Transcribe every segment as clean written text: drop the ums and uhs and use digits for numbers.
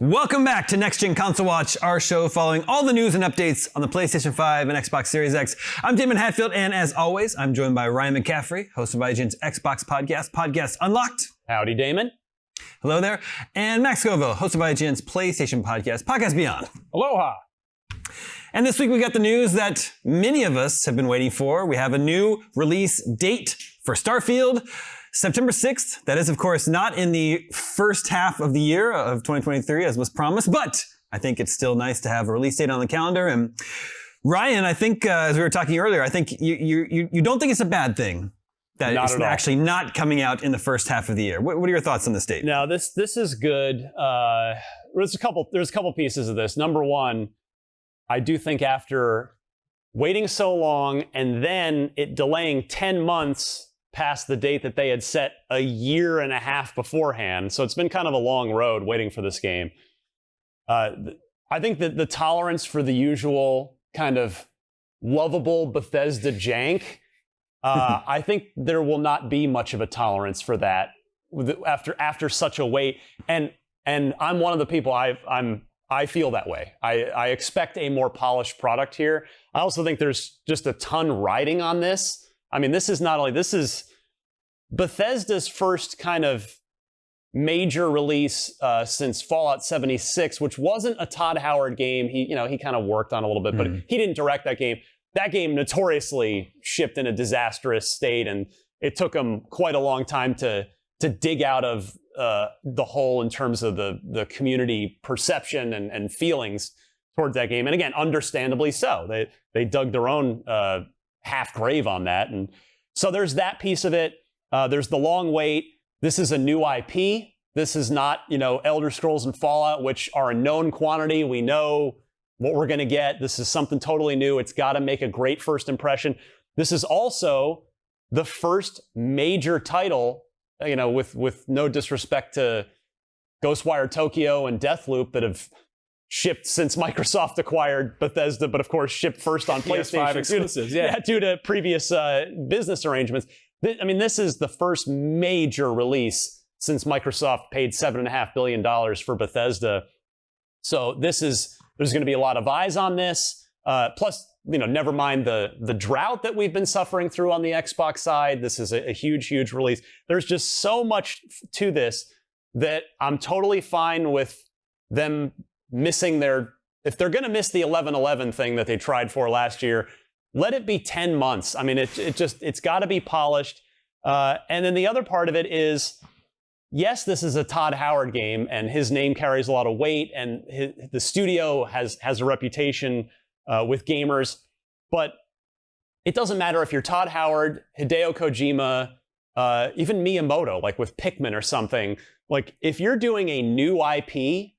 Welcome back to Next Gen Console Watch, our show following all the news and updates on the PlayStation 5 and Xbox Series X. I'm Daemon Hatfield, and as always, I'm joined by Ryan McCaffrey, host of IGN's Xbox podcast, Podcast Unlocked. Howdy, Damon. Hello there. And Max Scoville, host of IGN's PlayStation podcast, Podcast Beyond. Aloha. And this week we got the news that many of us have been waiting for. We have a new release date for Starfield. September 6th, that is, of course, not in the first half of the year of 2023, as was promised, but I think it's still nice to have a release date on the calendar. And Ryan, I think, as we were talking earlier, I think you don't think it's a bad thing that it's actually not coming out in the first half of the year. What are your thoughts on this date? No, this is good. There's a couple pieces of this. Number one, I do think after waiting so long and then it delaying 10 months past the date that they had set a year and a half beforehand. So it's been kind of a long road waiting for this game. I think that the tolerance for the usual kind of lovable Bethesda jank, I think there will not be much of a tolerance for that after such a wait. And I'm one of the people I feel that way. I expect a more polished product here. I also think there's just a ton riding on this. I mean, this is Bethesda's first kind of major release since Fallout 76, which wasn't a Todd Howard game. He kind of worked on a little bit, but he didn't direct that game. That game notoriously shipped in a disastrous state, and it took him quite a long time to dig out of the hole in terms of the community perception and feelings towards that game. And again, understandably so. They dug their own half grave on that. And so there's that piece of it. There's the long wait. This is a new IP. This is not, Elder Scrolls and Fallout, which are a known quantity. We know what we're going to get. This is something totally new. It's got to make a great first impression. This is also the first major title, with no disrespect to Ghostwire Tokyo and Deathloop that have shipped since Microsoft acquired Bethesda, but of course shipped first on PlayStation. PS5 exclusives, due to previous business arrangements. This is the first major release since Microsoft paid $7.5 billion for Bethesda. So there's going to be a lot of eyes on this. Plus, never mind the drought that we've been suffering through on the Xbox side. This is a huge, huge release. There's just so much to this that I'm totally fine with them missing if they're going to miss the 11/11 thing that they tried for last year, let it be 10 months. I mean, it's got to be polished. And then the other part of it is, yes, this is a Todd Howard game, and his name carries a lot of weight, and the studio has a reputation with gamers. But it doesn't matter if you're Todd Howard, Hideo Kojima, even Miyamoto, like with Pikmin or something. Like, if you're doing a new IP,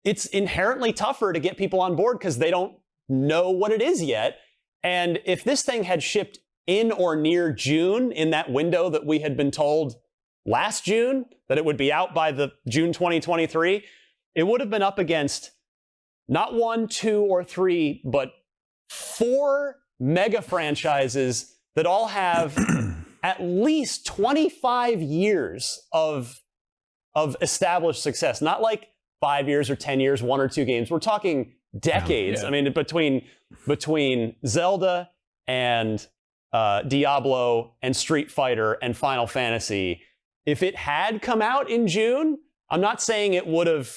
it's inherently tougher to get people on board because they don't know what it is yet. And if this thing had shipped in or near June, in that window that we had been told last June, that it would be out by the June 2023, it would have been up against not 1, 2, or 3, but 4 mega franchises that all have at least 25 years of established success. Not like 5 years or 10 years, 1 or 2 games. We're talking decades. Yeah. I mean, between Zelda and Diablo and Street Fighter and Final Fantasy, if it had come out in June, I'm not saying it would have,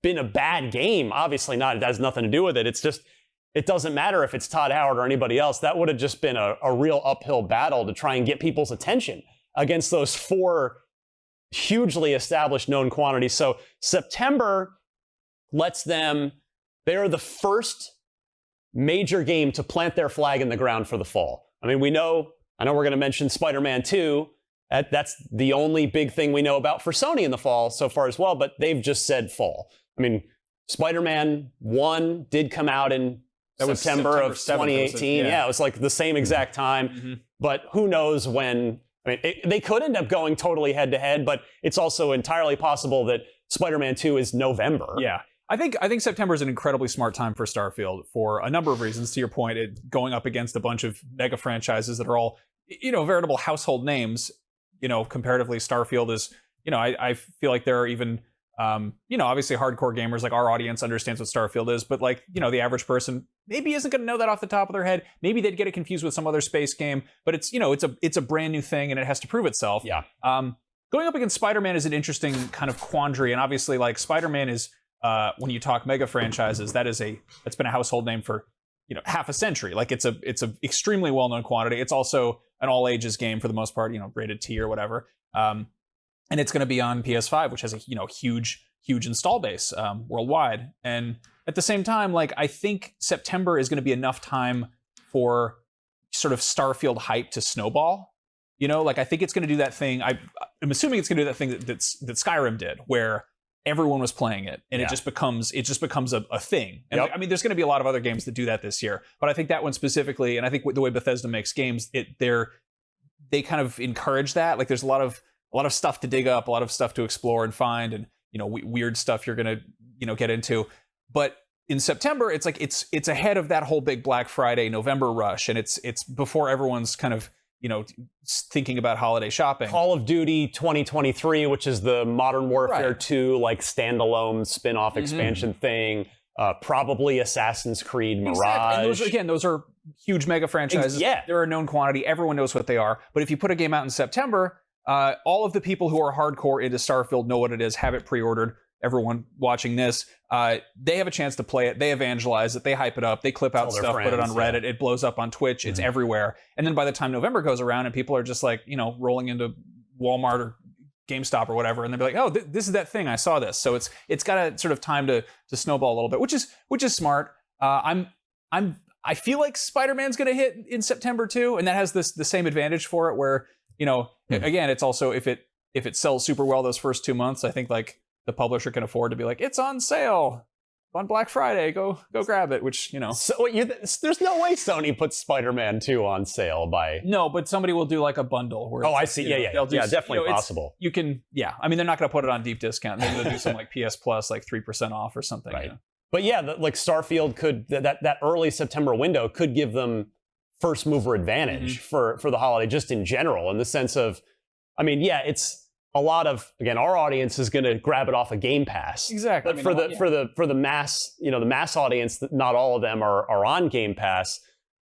been a bad game. Obviously not. It has nothing to do with it. It's just, it doesn't matter if it's Todd Howard or anybody else. That would have just been a real uphill battle to try and get people's attention against those 4 hugely established known quantities. So September lets them, they're the first major game to plant their flag in the ground for the fall. I mean, I know we're going to mention Spider-Man 2. That's the only big thing we know about for Sony in the fall so far as well, but they've just said fall. I mean, Spider-Man 1 did come out in September of 2018. Yeah, it was like the same exact time. Mm-hmm. But who knows when. I mean, they could end up going totally head-to-head, but it's also entirely possible that Spider-Man 2 is November. Yeah. I think September is an incredibly smart time for Starfield for a number of reasons. To your point, going up against a bunch of mega franchises that are all, veritable household names. Comparatively, Starfield is, I feel like there are even Obviously hardcore gamers like our audience understands what Starfield is, but like, the average person maybe isn't going to know that off the top of their head. Maybe they'd get it confused with some other space game, but it's a brand new thing and it has to prove itself. Yeah. Going up against Spider-Man is an interesting kind of quandary, and obviously like Spider-Man is when you talk mega franchises, that's been a household name for half a century. Like it's a extremely well-known quantity. It's also an all ages game for the most part, rated T or whatever. And it's going to be on PS5, which has a huge install base worldwide. And at the same time, like I think September is going to be enough time for sort of Starfield hype to snowball. Like I think it's going to do that thing. I'm assuming it's going to do that thing that Skyrim did, where everyone was playing it, and it just becomes a thing. And I mean, there's going to be a lot of other games that do that this year, but I think that one specifically, and I think the way Bethesda makes games, they kind of encourage that. Like there's a lot of stuff to dig up, a lot of stuff to explore and find, and weird stuff you're going to get into. But in September, it's like it's ahead of that whole big Black Friday November rush, and it's before everyone's kind of thinking about holiday shopping. Call of Duty 2023, which is the Modern Warfare 2 like standalone spin-off expansion thing. Probably Assassin's Creed Mirage. Exactly. And those are huge mega franchises. They're a known quantity. Everyone knows what they are. But if you put a game out in September, all of the people who are hardcore into Starfield know what it is, have it pre-ordered. Everyone watching this, they have a chance to play it. They evangelize it. They hype it up. They clip out stuff, put it on Reddit. It blows up on Twitch. It's everywhere. And then by the time November goes around and people are just like, rolling into Walmart or GameStop or whatever, and they'll be like, oh, this is that thing. I saw this. So it's got a sort of time to snowball a little bit, which is smart. I feel like Spider-Man's going to hit in September too, and that has the same advantage for it. Where again, it's also if it sells super well those first 2 months, I think like the publisher can afford to be like, it's on sale on Black Friday. Go grab it. Which So there's no way Sony puts Spider-Man 2 on sale by. No, but somebody will do like a bundle. Where I see. They'll do, definitely possible. You can. Yeah, I mean they're not going to put it on deep discount. They're going to do some like PS Plus, like 3% off or something. Right. But like Starfield could that early September window could give them first mover advantage for the holiday, just in general, in the sense of, I mean, it's a lot of, again, our audience is going to grab it off of Game Pass. Exactly. But for the mass, the mass audience, not all of them are on Game Pass.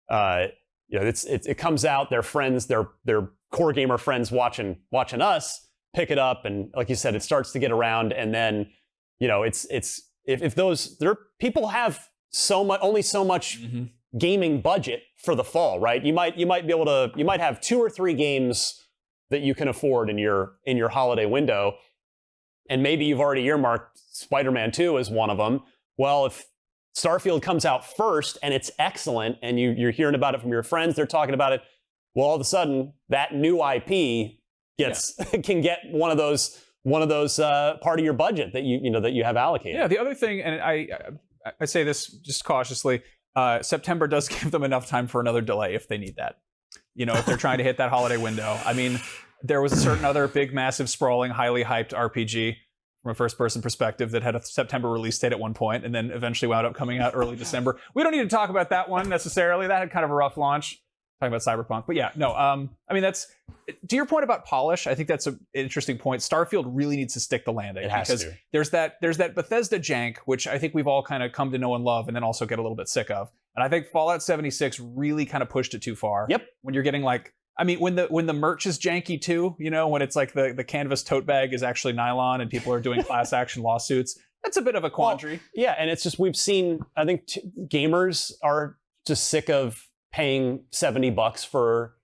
It comes out, their friends, their core gamer friends watching us pick it up, and like you said, it starts to get around, and then if those people have only so much gaming budget for the fall, right? You might have 2 or 3 games that you can afford in your holiday window, and maybe you've already earmarked Spider-Man 2 as one of them. Well, if Starfield comes out first and it's excellent, and you're hearing about it from your friends, they're talking about it, well, all of a sudden that new IP can get one of those part of your budget that you have allocated. Yeah, the other thing, and I say this just cautiously, September does give them enough time for another delay if they need that. If they're trying to hit that holiday window. I mean, there was a certain other big, massive, sprawling, highly hyped RPG from a first-person perspective that had a September release date at one point, and then eventually wound up coming out early December. We don't need to talk about that one necessarily. That had kind of a rough launch. Talking about Cyberpunk, but I mean, that's to your point about polish. I think that's an interesting point. Starfield really needs to stick the landing, because there's that Bethesda jank, which I think we've all kind of come to know and love, and then also get a little bit sick of. And I think Fallout 76 really kind of pushed it too far. Yep. When you're getting like, I mean, when the merch is janky too, when it's like the canvas tote bag is actually nylon and people are doing class action lawsuits, that's a bit of a quandary. Well, and it's just, we've seen, I think gamers are just sick of paying $70 for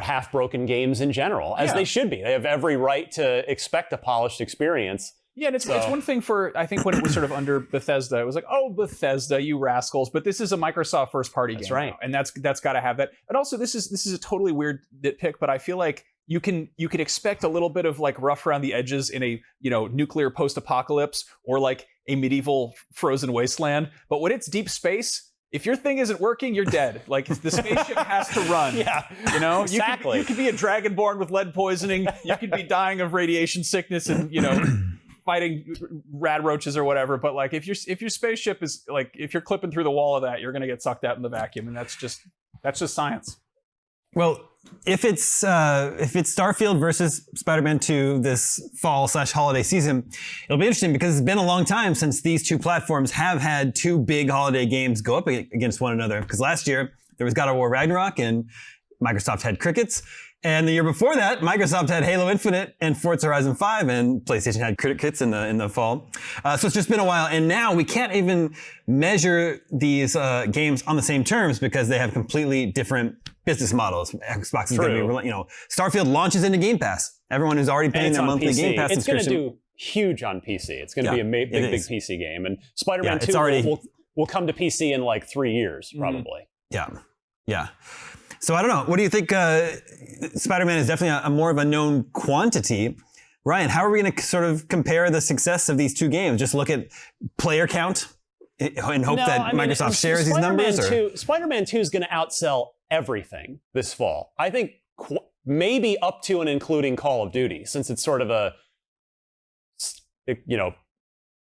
half-broken games in general, as they should be. They have every right to expect a polished experience. Yeah, and it's one thing for, I think when it was sort of under Bethesda, it was like, oh, Bethesda, you rascals. But this is a Microsoft first-party game. That's right. Now, and that's got to have that. And also, this is a totally weird nitpick, but I feel like you can expect a little bit of like rough around the edges in a nuclear post-apocalypse or like a medieval frozen wasteland. But when it's deep space, if your thing isn't working, you're dead. Like, the spaceship has to run. Yeah, exactly. You could be a dragonborn with lead poisoning. You could be dying of radiation sickness and fighting rad roaches or whatever. But like, if your spaceship is like, if you're clipping through the wall of that, you're gonna get sucked out in the vacuum, and that's just science. Well, if it's Starfield versus Spider-Man 2 this fall/holiday season, it'll be interesting because it's been a long time since these two platforms have had two big holiday games go up against one another. Because last year there was God of War Ragnarok and Microsoft had crickets. And the year before that, Microsoft had Halo Infinite and Forza Horizon 5, and PlayStation had crickets in the fall. So it's just been a while, and now we can't even measure these games on the same terms because they have completely different business models. Xbox is going to be, Starfield launches into Game Pass. Everyone who's already paying their monthly Game Pass subscription. It's going to do huge on PC. It's going to be a big PC game, and Spider-Man 2 will come to PC in like 3 years, probably. Yeah. So I don't know. What do you think? Spider-Man is definitely a more of a known quantity. Ryan, how are we going to sort of compare the success of these two games? Just look at player count and hope that Microsoft shares these numbers? Spider-Man 2 is going to outsell everything this fall. I think maybe up to and including Call of Duty, since it's sort of a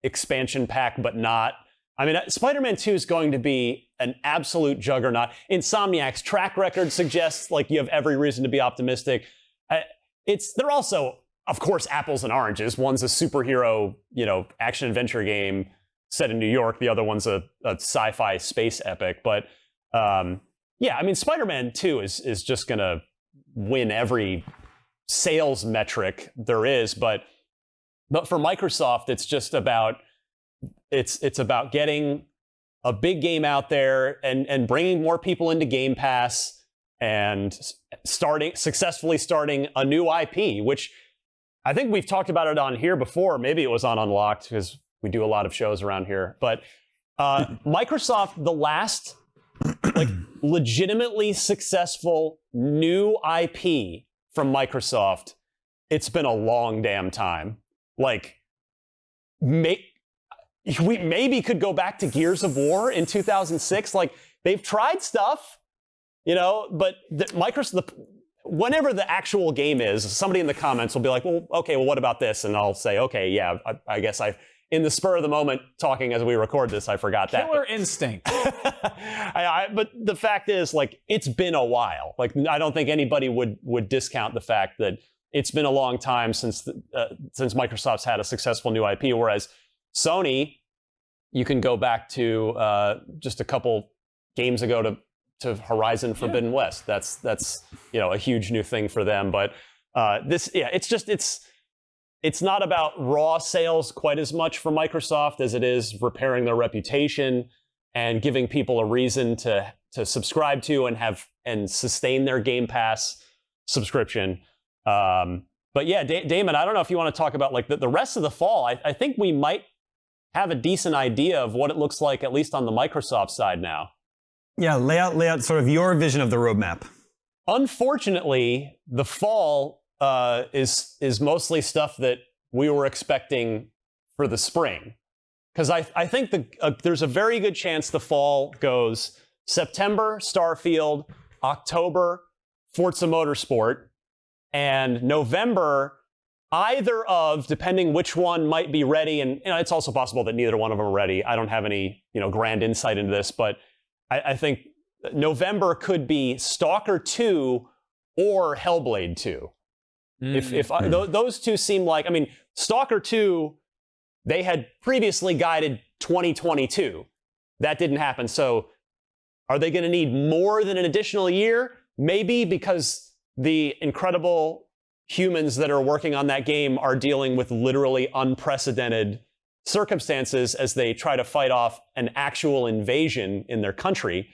expansion pack, but not. I mean, Spider-Man 2 is going to be an absolute juggernaut. Insomniac's track record suggests like you have every reason to be optimistic. They're also, of course, apples and oranges. One's a superhero, action adventure game set in New York. The other one's a sci-fi space epic. But Spider-Man 2 is just going to win every sales metric there is. But for Microsoft, it's just about it's about getting a big game out there and bringing more people into Game Pass and successfully starting a new IP, which I think we've talked about it on here before. Maybe it was on Unlocked because we do a lot of shows around here. But Microsoft, the last legitimately successful new IP from Microsoft, it's been a long damn time. We maybe could go back to Gears of War in 2006. They've tried stuff, but Microsoft, whenever the actual game is, somebody in the comments will be like, well, what about this? And I'll say, okay, yeah, I guess in the spur of the moment, talking as we record this, I forgot that. Killer instinct. But the fact is, it's been a while. I don't think anybody would discount the fact that it's been a long time since Microsoft's had a successful new IP, whereas Sony, you can go back to just a couple games ago to Horizon Forbidden West. That's a huge new thing for them. But it's not about raw sales quite as much for Microsoft as it is repairing their reputation and giving people a reason to subscribe to and sustain their Game Pass subscription. But yeah, Damon, I don't know if you want to talk about the rest of the fall. I think we might have a decent idea of what it looks like, at least on the Microsoft side now. Yeah, lay out sort of your vision of the roadmap. Unfortunately, the fall is mostly stuff that we were expecting for the spring. Because I think there's a very good chance the fall goes September, Starfield, October, Forza Motorsport, and November, either of, depending which one might be ready, and it's also possible that neither one of them are ready. I don't have any grand insight into this, but I think November could be Stalker 2 or Hellblade 2. Those two seem like, Stalker 2, they had previously guided 2022. That didn't happen. So are they going to need more than an additional year? Maybe, because the incredible humans that are working on that game are dealing with literally unprecedented circumstances as they try to fight off an actual invasion in their country.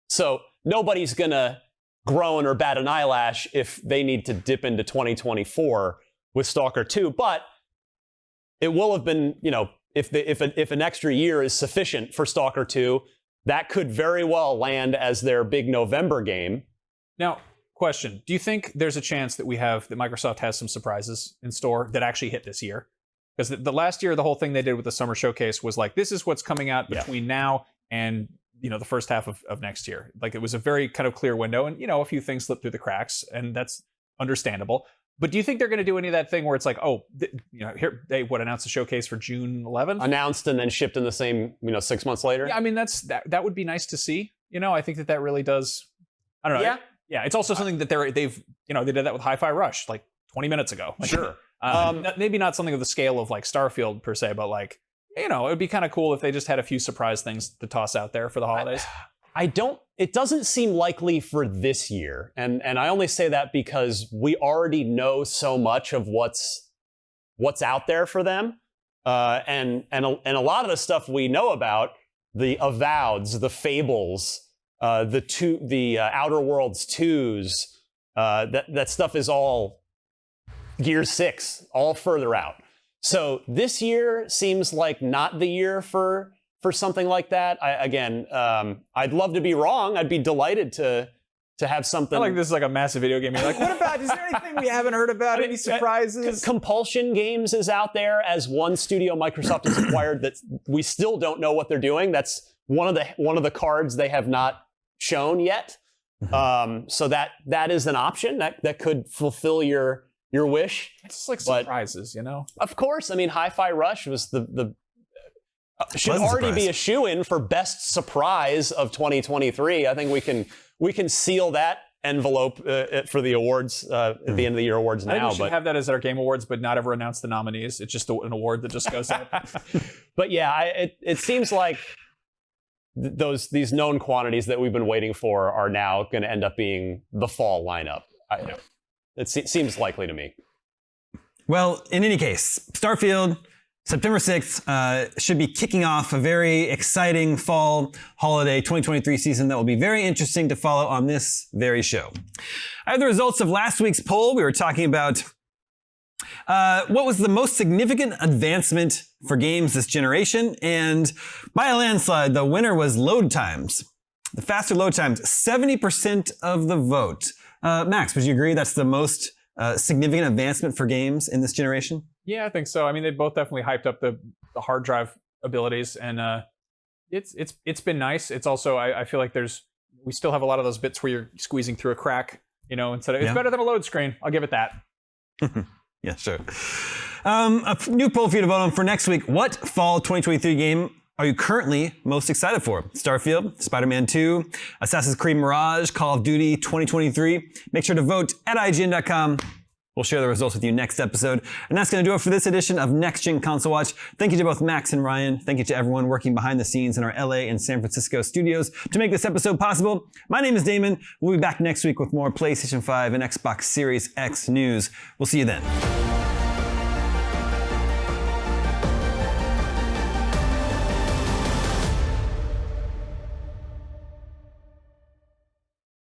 So nobody's going to groan or bat an eyelash if they need to dip into 2024 with Stalker 2. But it will have been, if an extra year is sufficient for Stalker 2, that could very well land as their big November game. Now, question: do you think there's a chance that Microsoft has some surprises in store that actually hit this year? Because the last year, the whole thing they did with the summer showcase was this is what's coming out between now and the first half of next year. It was a very kind of clear window, and a few things slipped through the cracks, and that's understandable. But do you think they're going to do any of that thing where it's here they announced the showcase for June 11th, announced and then shipped in the same 6 months later? Yeah, that would be nice to see. I think that really does. I don't know. Yeah. Yeah, it's also something that they've they did that with Hi-Fi Rush like 20 minutes ago. Like, Sure. Maybe not something of the scale of like Starfield per se, but like it would be kind of cool if they just had a few surprise things to toss out there for the holidays. It doesn't seem likely for this year. And I only say that because we already know so much of what's out there for them. And a lot of the stuff we know about, the Avoweds, the Fables, the Outer Worlds 2s, that stuff is all Gear 6, all further out. So this year seems like not the year for something like that. I'd love to be wrong. I'd be delighted to have something. I like this is like a massive video game. You're like, what about? Is there anything we haven't heard about? Any surprises? Compulsion Games is out there as one studio Microsoft has acquired that we still don't know what they're doing. That's one of the cards they have not shown yet. So that is an option that could fulfill your wish. It's just like surprises, Of course, I mean, Hi-Fi Rush was the should already be a shoo-in for best surprise of 2023. I think we can seal that envelope for the awards at the end of the year awards now. I think we should have that as our Game Awards, but not ever announce the nominees. It's just an award that just goes up. But yeah, it seems like these known quantities that we've been waiting for are now going to end up being the fall lineup. It seems likely to me. Well, in any case, Starfield, September 6th, should be kicking off a very exciting fall holiday 2023 season that will be very interesting to follow on this very show. I have the results of last week's poll. We were talking about what was the most significant advancement for games this generation, and by a landslide, the winner was load times. The faster load times, 70% of the vote. Max, would you agree that's the most significant advancement for games in this generation? Yeah, I think so. I mean, they both definitely hyped up the hard drive abilities, and it's been nice. It's also I feel like we still have a lot of those bits where you're squeezing through a crack, instead of it's better than a load screen. I'll give it that. Yeah, sure. A new poll for you to vote on for next week. What fall 2023 game are you currently most excited for? Starfield, Spider-Man 2, Assassin's Creed Mirage, Call of Duty 2023. Make sure to vote at IGN.com. We'll share the results with you next episode. And that's going to do it for this edition of Next Gen Console Watch. Thank you to both Max and Ryan. Thank you to everyone working behind the scenes in our LA and San Francisco studios to make this episode possible. My name is Damon. We'll be back next week with more PlayStation 5 and Xbox Series X news. We'll see you then.